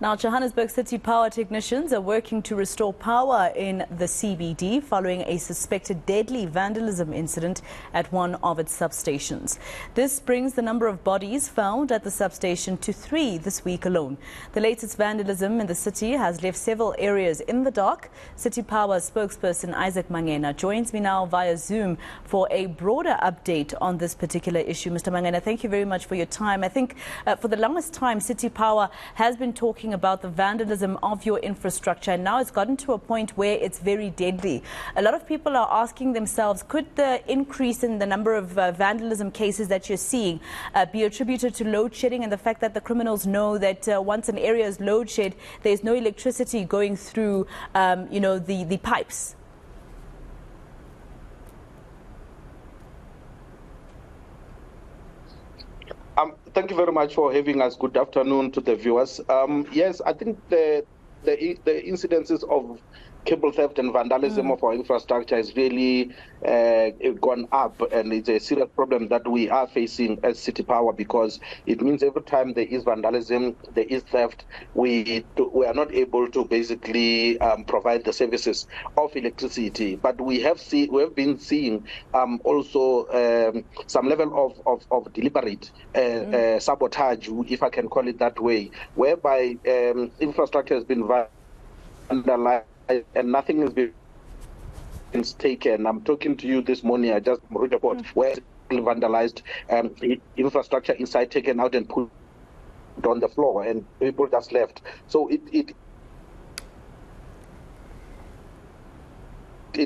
Now, Johannesburg City Power technicians are working to restore power in the CBD following a suspected deadly vandalism incident at one of its substations. This brings the number of bodies found at the substation to 3 this week alone. The latest vandalism in the city has left several areas in the dark. City Power spokesperson Isaac Mangena joins me now via Zoom for a broader update on this particular issue. Mr. Mangena, thank you very much for your time. I think for the longest time, City Power has been talking about the vandalism of your infrastructure, and now it's gotten to a point where it's very deadly. A lot of people are asking themselves, could the increase in the number of vandalism cases that you're seeing be attributed to load shedding and the fact that the criminals know that once an area is load shed, there's no electricity going through the pipes? Thank you very much for having us. Good afternoon to the viewers. Yes, I think the incidences of cable theft and vandalism of our infrastructure has really gone up, and it's a serious problem that we are facing as City Power, because it means every time there is vandalism, there is theft, we are not able to basically provide the services of electricity. But we have been seeing also some level of deliberate sabotage, if I can call it that way, whereby infrastructure has been vandalized and nothing has been taken. I'm talking to you this morning. I just read about where vandalized infrastructure inside taken out and put on the floor, and people just left. So it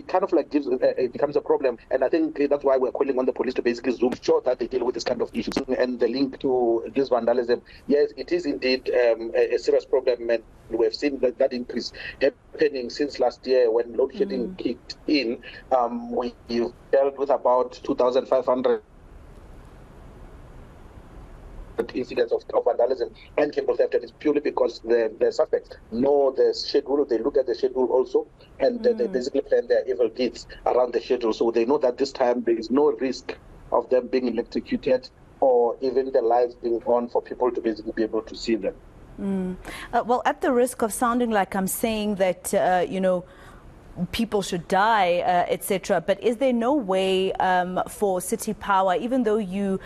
kind of like it becomes a problem, and I think that's why we're calling on the police to basically zoom sure that they deal with this kind of issues. And the link to this vandalism, yes, it is indeed a serious problem, and we've seen that increase happening since last year when load shedding kicked in. We've dealt with about 2,500 incidents of vandalism and cable theft, and it's purely because the suspects know the schedule, they look at the schedule also, and they basically plan their evil deeds around the schedule. So they know that this time there is no risk of them being electrocuted or even the lights being on for people to basically be able to see them. Well, at the risk of sounding like I'm saying that, people should die, etc. But is there no way for City Power, even though you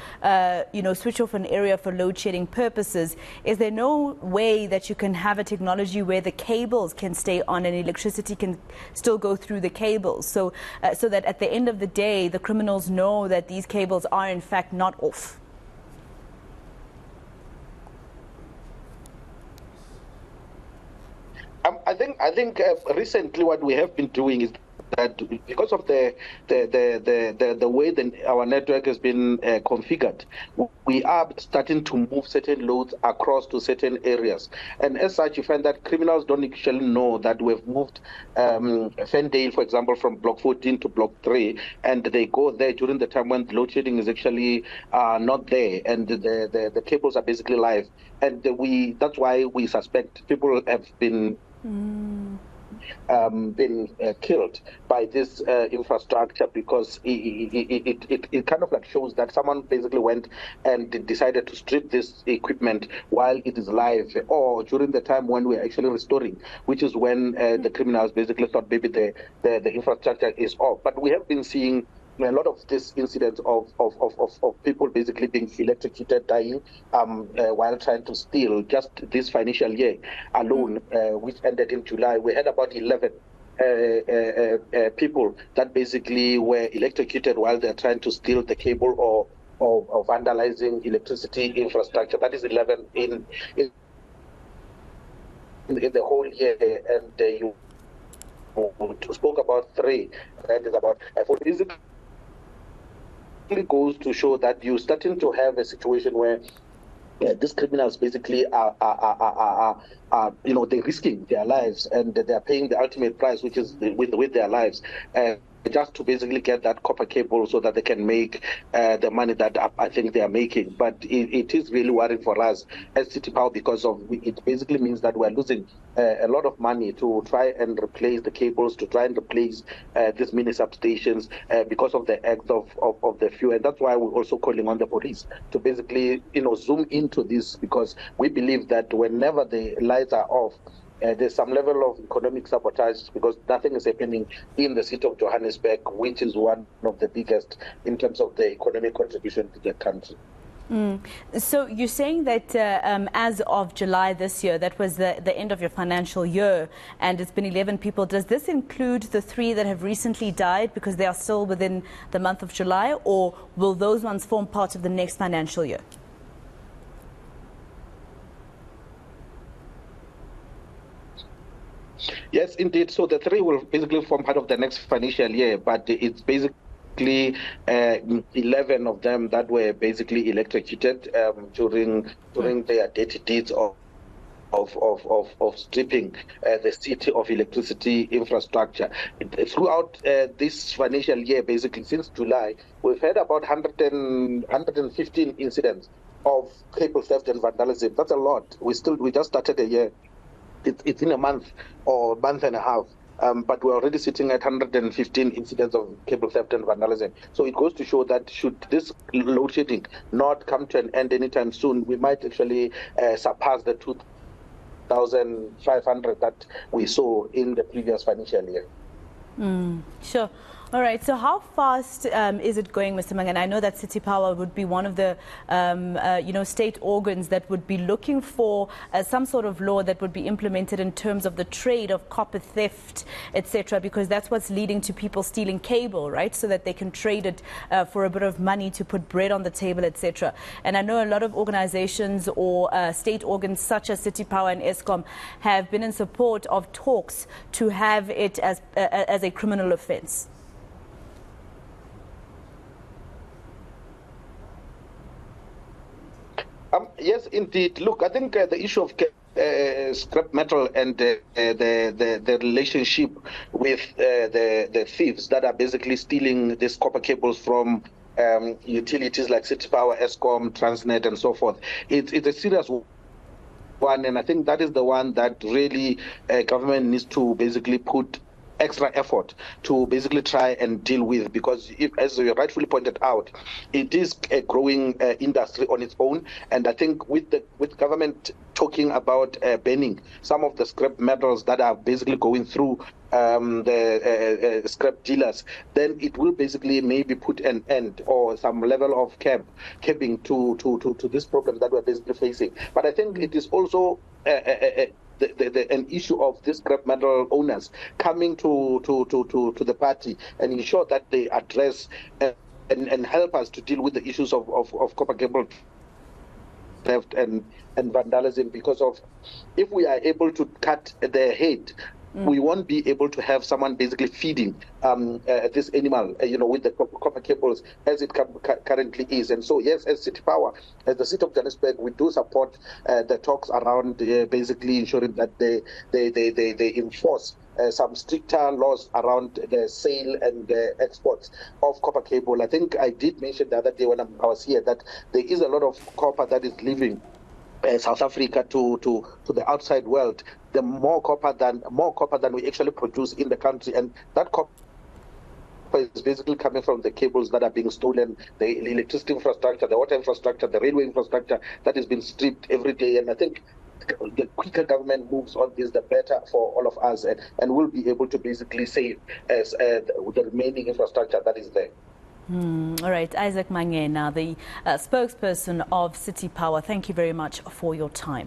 switch off an area for load shedding purposes, is there no way that you can have a technology where the cables can stay on and electricity can still go through the cables, so that at the end of the day the criminals know that these cables are in fact not off? I think recently what we have been doing is that because of the way our network has been configured, we are starting to move certain loads across to certain areas, and as such you find that criminals don't actually know that we've moved Fendale, for example, from block 14 to block 3, and they go there during the time when the load shedding is actually not there, and the cables are basically live, and that's why we suspect people have been killed by this infrastructure, because it kind of like shows that someone basically went and decided to strip this equipment while it is live, or during the time when we're actually restoring, which is when the criminals basically thought maybe the infrastructure is off. But we have been seeing a lot of this incidents of people basically being electrocuted, dying while trying to steal. Just this financial year alone, which ended in July, we had about 11 people that basically were electrocuted while they're trying to steal the cable or vandalizing electricity infrastructure. That is 11 in the whole year, and you spoke about 3. That is about 4. It goes to show that you're starting to have a situation where these criminals basically are they're risking their lives, and they're paying the ultimate price, which is with their lives. just to basically get that copper cable so that they can make the money that I think they are making. But it is really worrying for us as City Power because it basically means that we're losing a lot of money to try and replace the cables, to try and replace these mini substations because of the act of the few. And that's why we're also calling on the police to basically, zoom into this, because we believe that whenever the lights are off, there's some level of economic sabotage because nothing is happening in the city of Johannesburg, which is one of the biggest in terms of the economic contribution to the country. So you're saying that as of July this year, that was the end of your financial year, and it's been 11 people. Does this include the 3 that have recently died because they are still within the month of July, or will those ones form part of the next financial year? Yes, indeed. So the 3 will basically form part of the next financial year, but it's basically 11 of them that were basically electrocuted during their dirty deeds of stripping the city of electricity infrastructure. Throughout this financial year, basically since July, we've had about 115 incidents of cable theft and vandalism. That's a lot. We just started a year. It's in a month or month and a half, but we're already sitting at 115 incidents of cable theft and vandalism. So it goes to show that should this load shedding not come to an end anytime soon, we might actually surpass the 2,500 that we saw in the previous financial year. Sure. All right. So how fast is it going, Mr. Mangena? I know that City Power would be one of the, state organs that would be looking for some sort of law that would be implemented in terms of the trade of copper theft, etc., because that's what's leading to people stealing cable, right, so that they can trade it for a bit of money to put bread on the table, etc. And I know a lot of organizations or state organs such as City Power and Eskom have been in support of talks to have it as a criminal offense. Yes, indeed. Look, I think the issue of scrap metal and the relationship with the thieves that are basically stealing these copper cables from utilities like City Power, Eskom, Transnet, and so forth. It's a serious one, and I think that is the one that really government needs to basically put extra effort to basically try and deal with, because as you rightfully pointed out, it is a growing industry on its own. And I think with government talking about banning some of the scrap metals that are basically going through the scrap dealers, then it will basically maybe put an end or some level of capping to this problem that we're basically facing. But I think it is also an issue of these scrap metal owners coming to the party and ensure that they address and help us to deal with the issues of copper cable theft and vandalism, because of if we are able to cut their head, we won't be able to have someone basically feeding this animal, with the copper cables as it currently is. And so, yes, as City Power, as the city of Johannesburg, we do support the talks around basically ensuring that they enforce some stricter laws around the sale and the exports of copper cable. I think I did mention the other day when I was here that there is a lot of copper that is leaving South Africa to the outside world. The more copper than we actually produce in the country, and that copper is basically coming from the cables that are being stolen, the electricity infrastructure, the water infrastructure, the railway infrastructure that is being stripped every day. And I think the quicker government moves on this, the better for all of us, and we'll be able to basically save as the remaining infrastructure that is there. All right, Isaac Mangena, the spokesperson of City Power, thank you very much for your time.